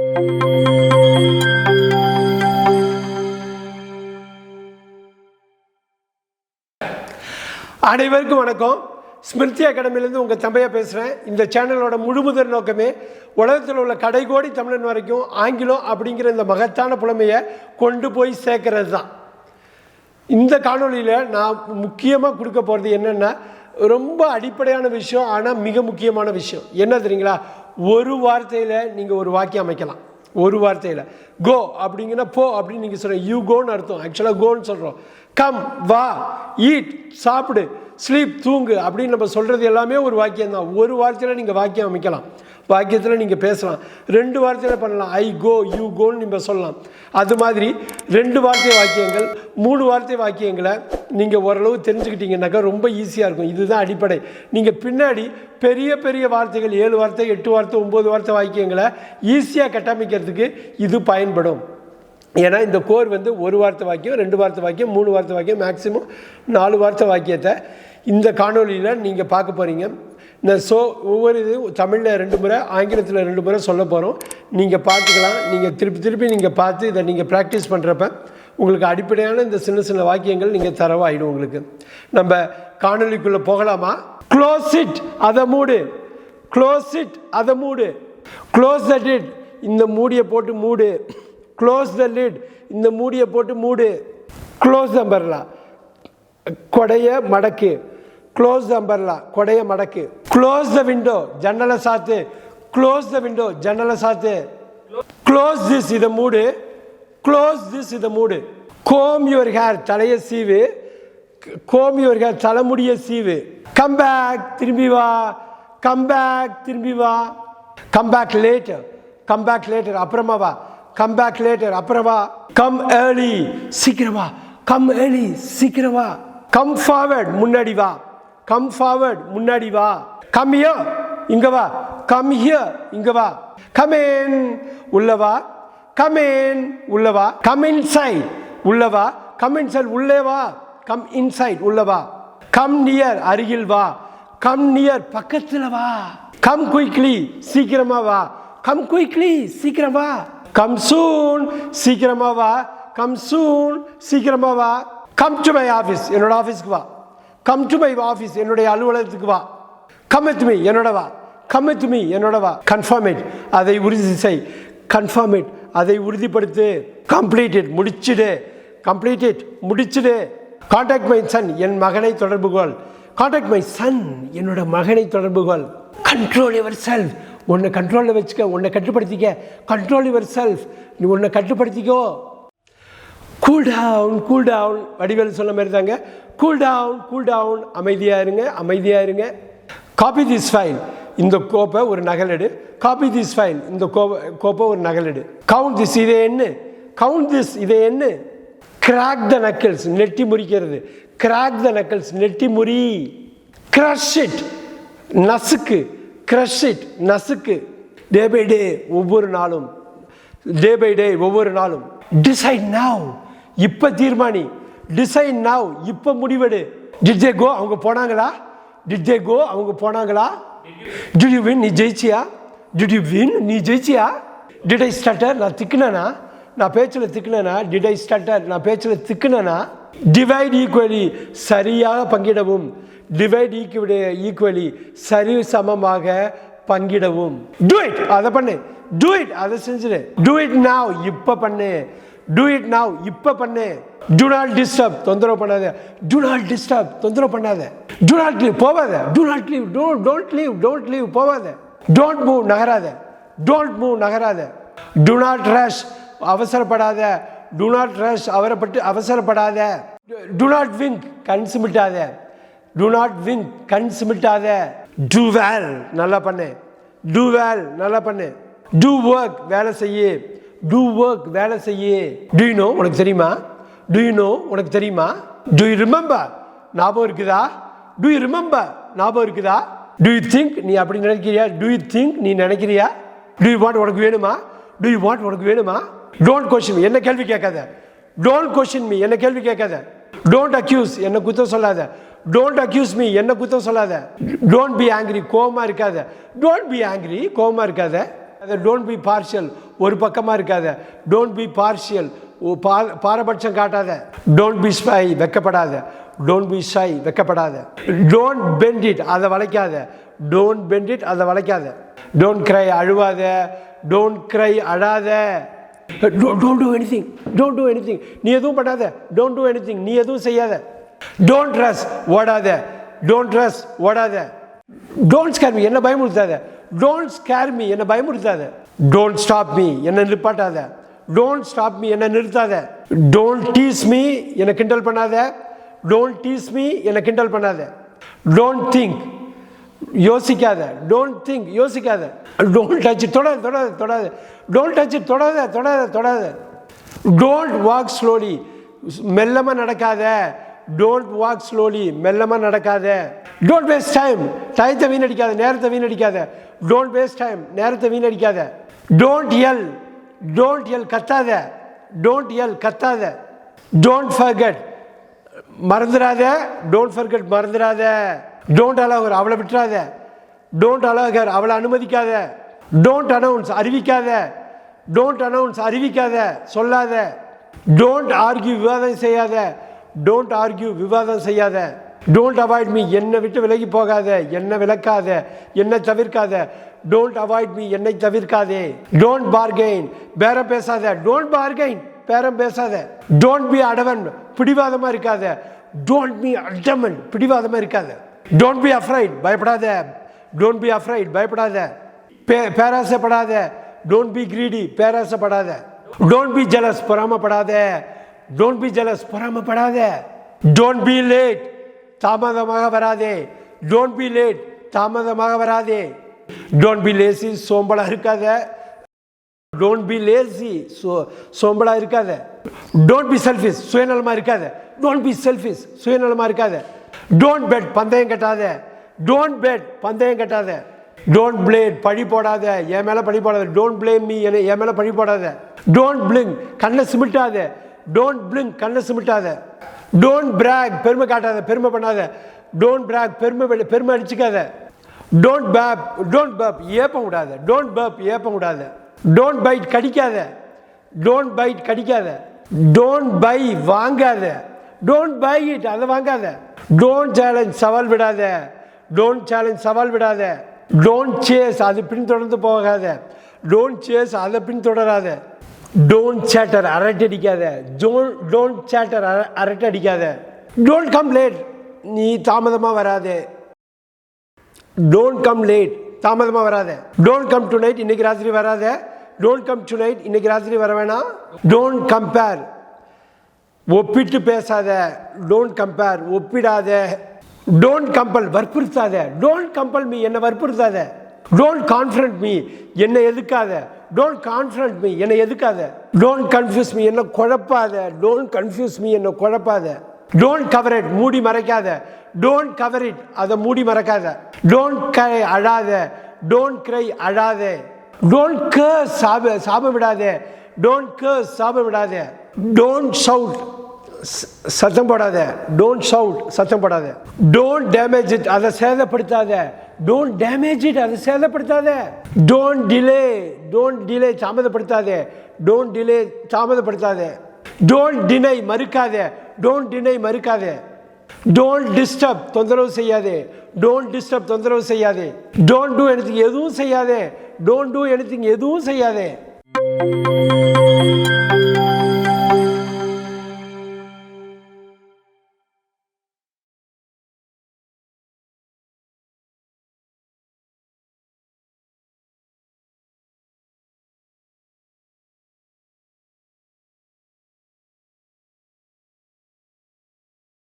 அனைவருக்கும் வணக்கம். ஸ்மிருதி அகாடமிலேருந்து உங்கள் தம்பையா பேசுகிறேன். இந்த சேனலோட முழுமுதல் நோக்கமே உலகத்தில் உள்ள கடைகோடி தமிழன் வரைக்கும் ஆங்கிலம் அப்படிங்கிற இந்த மகத்தான புலமையை கொண்டு போய் சேர்க்கறது தான். இந்த காணொலியில் நான் முக்கியமாக கொடுக்க போகிறது என்னென்னா, ரொம்ப அடிப்படையான விஷயம், ஆனால் மிக முக்கியமான விஷயம் என்ன தெரியுங்களா? ஒரு வார்த்தையில் நீங்கள் ஒரு வாக்கியம் அமைக்கலாம். ஒரு வார்த்தையில் கோ அப்படிங்கன்னா போ அப்படின்னு நீங்கள் சொல்கிறீங்க. யூ கோன்னு அர்த்தம். ஆக்சுவலாக கோன்னு சொல்கிறோம். கம் வா, ஈட் சாப்பிடு, ஸ்லீப் தூங்கு அப்படின்னு நம்ம சொல்கிறது எல்லாமே ஒரு வாக்கியம் தான். ஒரு வார்த்தையில் நீங்கள் வாக்கியம் அமைக்கலாம். வாக்கியத்தில் நீங்கள் பேசலாம். ரெண்டு வார்த்தையில் பண்ணலாம். ஐ கோ, யூ கோன்னு நீங்கள் சொல்லலாம். அது மாதிரி ரெண்டு வார்த்தை வாக்கியங்கள், மூணு வார்த்தை வாக்கியங்களை நீங்கள் ஓரளவு தெரிஞ்சுக்கிட்டீங்கன்னாக்கா ரொம்ப ஈஸியாக இருக்கும். இதுதான் அடிப்படை. நீங்கள் பின்னாடி பெரிய பெரிய வார்த்தைகள் 7 வார்த்தை 8 வார்த்தை 9 வார்த்தை வாக்கியங்களை ஈஸியாக கட்டமைக்கிறதுக்கு இது பயன்படும். ஏன்னா இந்த கோர் வந்து ஒரு வார்த்தை வாக்கியம், 2 வார்த்தை வாக்கியம், 3 வார்த்தை வாக்கியம், மேக்சிமம் 4 வார்த்தை வாக்கியத்தை இந்த காணொலியில் நீங்கள் பார்க்க போகிறீங்க. ஒவ்வொரு இது தமிழில் 2 முறை, ஆங்கிலத்தில் 2 முறை சொல்ல போகிறோம். நீங்கள் பார்த்துக்கலாம். நீங்கள் திருப்பி நீங்கள் பார்த்து இதை நீங்கள் ப்ராக்டிஸ் பண்ணுறப்ப உங்களுக்கு அடிப்படையான இந்த சின்ன சின்ன வாக்கியங்கள் நீங்கள் தரவாயிடும். உங்களுக்கு நம்ம காணொலிக்குள்ளே போகலாமா? க்ளோஸ் இட், அதை மூடு. க்ளோஸ் இட், அதை மூடு. க்ளோஸ் த லிட், இந்த மூடியை போட்டு மூடு. க்ளோஸ் த லிட், இந்த மூடியை போட்டு மூடு. க்ளோஸ் த அம்பர்லா, கொடைய மடக்கு. க்ளோஸ் த அம்பர்லா, கொடைய மடக்கு. க்ளோஸ் த விண்டோ, ஜன்னலை சாத்து. க்ளோஸ் த விண்டோ, ஜன்னலை சாத்து. க்ளோஸ் திஸ், இதை மூடு. க்ளோஸ் திஸ், இதை மூடு. கோம் யுவர் ஹேர், தலையை சீவு. கோம் யுவர் ஹேர், தலைமுடிய சீவு. கம் பேக், திரும்பி வா. கம் பேக், திரும்பி வா. Come back later, come back later, அப்புறமா வா. கம் பேக் லேட்டர், அப்புறம் வா. கம் ஏர்லி, சீக்கிரம் வா. கம் ஏர்லி, சீக்கிரம் வா. கம் ஃபார்வர்ட், முன்னாடி வா. கம் ஃபார்வர்ட், முன்னாடி வா. கம் ஹியர், இங்க வா. கம் ஹியர், இங்க வா. கம் இன், உள்ள வா. கம் இன், உள்ள வா. கம் இன்சைட், உள்ள வா. கம் இன்சைட், உள்ளே வா. கம் இன்சைட், உள்ள வா. கம் நியர், அருகில் வா. கம் நியர், பக்கத்துல வா. கம் குயிக்லி, சீக்கிரமா வா. கம் குயிக்லி, சீக்கிரம் வா. கம் சூன், சீக்கிரமா வா. கம் சூன், சீக்கிரமா வா. கம் டு மை ஆஃபீஸ், என்னோட ஆஃபீஸ்க்கு வா. கம் டு மை ஆஃபீஸ், என்னுடைய அலுவலகத்துக்கு வா. கம் வித் மீ, என்னோட வா. கம் வித் மீ, என்னோட வா. கன்ஃபார்ம் இட், அதை உறுதி செய். கன்ஃபார்ம் இட், அதை உறுதிப்படுத்து. கம்ப்ளீட் இட், முடிச்சிடு. கம்ப்ளீட் இட், முடிச்சிடு. கான்டாக்ட் மை சன், என் மகனை தொடர்புகொள். கான்டாக்ட் மை சன், என்னோட மகனை தொடர்புகொள். கண்ட்ரோல் யுவர் செல்ஃப், உன்னை கண்ட்ரோலில் வச்சுக்க, உன்னை கட்டுப்படுத்திக்க. கண்ட்ரோல் யுவர் செல்ஃப், நீ உன்னை கட்டுப்படுத்திக்கோ. Cool down, cool down, Vadivel சொன்ன மாதிரி தாங்க. கூல் டவுன், கூல் டவுன், அமைதியாக இருங்க, அமைதியாக இருங்க. காப்பி திஸ் ஃபைல், இந்த கோப்பை ஒரு நகலெடு. காப்பி திஸ் ஃபைல், இந்த கோப்பை ஒரு நகலெடு. கவுண்ட் திஸ், இதை எண்ணு. கவுண்ட் திஸ், இதை எண்ணு. கிராக் த நக்கிள்ஸ், நெட்டி முறிக்கிறது. கிராக் த நக்கிள்ஸ், நெட்டி முறி. கிரஷ் இட், நசுக்கு. கிரஷ் இட், நசுக்கு. டே பை டே, ஒவ்வொரு நாளும். டே பை டே, ஒவ்வொரு நாளும். டிசைட் நவ், இப்போ தீர்மானி. டிசைட் நவ், இப்போ முடிவெடு. டிட் தே கோ, அவங்க போனாங்களா? டிட் தே கோ, அவங்க போனாங்களா? டிட் யூ வின், நீ ஜெயிச்சியா? டிட் யூ வின், நீ ஜெயிச்சியா? டிட் ஐ ஸ்டட்டர், நான் திக்குனேனா? நான் பேச்சில் திக்குனேனா? டிட் ஐ ஸ்டட்டர், நான் பேச்சில் திக்குனேனா? டிவைட் ஈக்குவலி, சரியாக பங்கிடவும். டிவைட் ஈக்குவலி, சரி சமமாக பங்கிடவும். டூ இட், அதை பண்ணு. டூ இட், அதை செஞ்சிடு. டூ இட் நவ், இப்போ பண்ணு. டூ இட் நவ், இப்போ பண்ணு. டு நாட் டிஸ்டர்ப், தொந்தரவு பண்ணாத. டு நாட் டிஸ்டர்ப், தொந்தரவு பண்ணாத. டு நாட் லீவ், போவாத. Do not leave, don't leave, don't leave, போவாத. டோன்ட் மூவ், நகராத. டோன்ட் மூவ், நகராத. டு நாட் ரஷ், அவசரப்படாத. டு நாட் ரஷ், அவசரப்படாத. டு நாட் விங்க், கண் சிமிட்டாத. டு நாட் விங்க், கண் சிமிட்டாத. டு வெல், நல்லா பண்ணு. டு வெல், நல்லா பண்ணு. டு ஒர்க், வேலை செய்யு. டு ஒர்க், வேலை செய்யு. டு யூ நோ, உனக்கு தெரியுமா? டு யூ நோ, உனக்கு தெரியுமா? டு யூ ரிமெம்பர், ஞாபகம் இருக்குதா? டு யூ ரிமெம்பர், ஞாபகம் இருக்குதா? டு யூ திங்க், நீ அப்படி நினைக்கிறியா? டு யூ திங்க், நீ நினைக்கிறியா? டு யூ வாண்ட், உனக்கு வேணுமா? டு யூ வாண்ட், உனக்கு வேணுமா? டோன்ட் கொஸ்டின் மீ, என்ன கேள்வி கேட்காத. டோன்ட் கொஸ்டின் மீ, என்ன கேள்வி கேட்காத. டோன்ட் அக்யூஸ், என்ன குத்தம் சொல்லாத. டோன்ட் அக்யூஸ் மீ, என்ன குத்தம் சொல்லாத. டோன்ட் பி ஆங்கிரி, கோவமா இருக்காத. டோன்ட் பி ஆங்கிரி, கோவமா இருக்காத. டோன்ட் பி பார்ஷியல், ஒரு பக்கமாக இருக்காத. டோன்ட் பி பார்ஷியல், பாரபட்சம் காட்டாத. டோன்ட் பி ஸ்பை, வெக்கப்படாத. டோன்ட் பி ஷை, வெக்கப்படாத. டோன்ட் பெண்ட் இட், அதை வளைக்காத. டோன்ட் பெண்ட் இட், அதை வளைக்காத. Don't cry, அழுவாத. டோன்ட் கிரை, அழாத. Don't do anything, don't do anything, நீ எதுவும் பண்ணாத. டோன்ட் டூ எனிதிங், நீ எதுவும் செய்யாத. டோன்ட் ரஷ், ஓடாத. டோன்ட் ரஷ், ஓடாத. டோன்ட் ஸ்கேர் மீ, என்ன பயமுறுத்தாத. டோன்ட் ஸ்கேர் மீ, என்ன பயமுறுத்தாத. டோன்ட் ஸ்டாப் மீ, என்ன நிற்பாட்டாத. டோன்ட் ஸ்டாப் மீ, என்ன நிறுத்தாத. டோன்ட் டீஸ் மீ, என்ன கிண்டல் பண்ணாத. டோன்ட் டீஸ் மீ, என்ன கிண்டல் பண்ணாத. டோன்ட் திங்க், யோசிக்காத. டோன்ட் திங்க், யோசிக்காத. டோன்ட் டச், தொடாத தொடாத தொடாத. டோன்ட் டச், தொடாத தொடாத தொடாத. டோன்ட் வாக் ஸ்லோலி, மெல்லமாக நடக்காத. டோன்ட் வாக் ஸ்லோலி, மெல்லமாக நடக்காத. டோன்ட் வேஸ்ட் டைம், டயத்தை வீணடிக்காத, நேரத்தை வீணடிக்காத. டோன்ட் வேஸ்ட் டைம், நேரத்தை வீணடிக்காத. டோன்ட் எல், டோன்ட் எல், கத்தாத. டோன்ட் எல், கத்தாத. டோன்ட் ஃபர்கெட், மறந்துடாத. டோன்ட் ஃபர்கெட், மறந்துடாத. டோன்ட் அலோவர், அவளை விட்டுறாத. டோன்ட் அலோவர், அவளை அனுமதிக்காத. டோன்ட் அனௌன்ஸ், அறிவிக்காத. டோன்ட் அனௌன்ஸ், அறிவிக்காத, சொல்லாத. டோன்ட் ஆர்கியூ, விவாதம் செய்யாத. டோன்ட் ஆர்கியூ, விவாதம் செய்யாத. டோன்ட் அவாய்ட் மீ, என்னை விட்டு விலகி போகாத. என்னை விளக்காத, என்னை தவிர்க்காத. டோன்ட் அவாய்ட் மீ, என்னை தவிர்க்காதே. டோன்ட் பார்கெயின், பேரம் பேசாத. டோன்ட் பார்கெயின், பேரம் பேசாத. டோன்ட் பி அடவன், பிடிவாதமாக இருக்காத. டோன்ட் பி அடமன், பிடிவாதமாக இருக்காத. டோன்ட் பி அஃப்ரைட், பயப்படாத. டோன்ட் பி அஃப்ரைட், பயப்படாத. பேராசைப்படாத. டோன்ட் பி கிரீடி, பேராசைப்படாத. டோன்ட் பி ஜெலஸ், பொறாமப்படாத. டோன்ட் பி ஜெலஸ், பொறாமப்படாத. டோன்ட் பி லேட், தாமதமாக வராதே. டோன்ட் பி லேட், தாமதமாக வராதே. டோன்ட் பி லேசி, சோம்பலா இருக்காத. டோன்ட் பி லேசி, சோம்பலா இருக்காத. டோன்ட் பி செல்ஃபிஷ், சுயநலமா இருக்காத. டோன்ட் பி செல்ஃபிஷ், சுயநலமா இருக்காத. டோன்ட் பெட், பந்தயம் கட்டாத. டோன்ட் பெட், பந்தயம் கட்டாத. டோன்ட் பிளேட், பழி போடாத. என் மேல பழி போடாத. டோன்ட் பிளேம் மீ, என் மேல பழி போடாத. டோன்ட் பிளிங்க், கண்ணை சிமிட்டாத. டோன்ட் பிளிங்க், கண்ணை சிமிட்டாத. டோன்ட் பிராக், பெருமை காட்டாத, பெருமை பண்ணாத. டோன்ட் பிராக், பெருமை அடிச்சுக்காத. டோன்ட் பேப், டோன்ட் பேப், ஏப்பம் விடாத. டோன்ட் பேப், ஏப்பம் விடாத. டோன்ட் பைட், கடிக்காத. டோன்ட் பைட், கடிக்காத. டோன்ட் பை, வாங்காத. டோன்ட் பை இட், அதை வாங்காத. டோன்ட் சேலஞ்ச், சவால் விடாத. டோன்ட் சேலஞ்ச், சவால் விடாத. டோன்ட் சேஸ், அது பின்தொடர்ந்து போகாத. டோன்ட் சேஸ், அதை பின்தொடராத. டோன்ட் சேட்டர், அரட்டை அடிக்காத. டோன்ட் சேட்டர், அரட்டை அடிக்காத. டோன்ட் கம் லேட், நீ தாமதமாக வராதே. டோன்ட் கம் லேட், தாமதமாக வராத. டோன்ட் கம் டு நைட், இன்னைக்கு ராத்திரி வராத. டோன்ட் கம் டு நைட், இன்னைக்கு ராத்திரி வர வேணாம். டோன்ட் கம்பேர், ஒப்பிட்டு பேசாத. டோன்ட் கம்பேர், ஒப்பிடாத. டோன்ட் கம்பல், வற்புறுத்தாத. டோன்ட் கம்பல் மீ, என்னை வற்புறுத்தாத. டோன்ட் கான்ஃபிரண்ட் மீ, என்னை எதுக்காத. டோன்ட் கான்ஃபிரண்ட் மீ, என்னை எதுக்காத. டோன்ட் கன்ஃபியூஸ் மீ, என்னை குழப்பாத. டோன்ட் கன்ஃபியூஸ் மீ, என்னை குழப்பாத. டோன்ட் கவர் இட், மூடி மறைக்காத. டோன்ட் கவர் இட், அதை மூடி மறைக்காத. டோன்ட் கிரை, அழாத. டோன்ட் கிரை, அழாதே. டோன்ட் கர்ஸ், சாப விடாதே. டோன்ட் கர்ஸ், சாப விடாதே. டோன்ட் ஷவுட், சத்தம் போடாத. டோன்ட் ஷவுட், சத்தம் போடாத. டோன்ட் டேமேஜ் இட், அதை சேதப்படுத்தாத. டோன்ட் டேமேஜ் இட், அதை சேதப்படுத்தாத. டோன்ட் டிலே, டோன்ட் டிலே, தாமதப்படுத்தாதே. டோன்ட் டிலே, தாமதப்படுத்தாதே. டோன்ட் டினை, மறுக்காதே. டோன்ட் டினை, மறுக்காதே. டோன்ட் டிஸ்டர்ப், தொந்தரவு செய்யாதே. டோன்ட் டிஸ்டர்ப், தொந்தரவு செய்யாதே. டோன்ட் டூ எனிதிங், எதுவும் செய்யாதே. டோன்ட் டூ எனிதிங், எதுவும் செய்யாதே.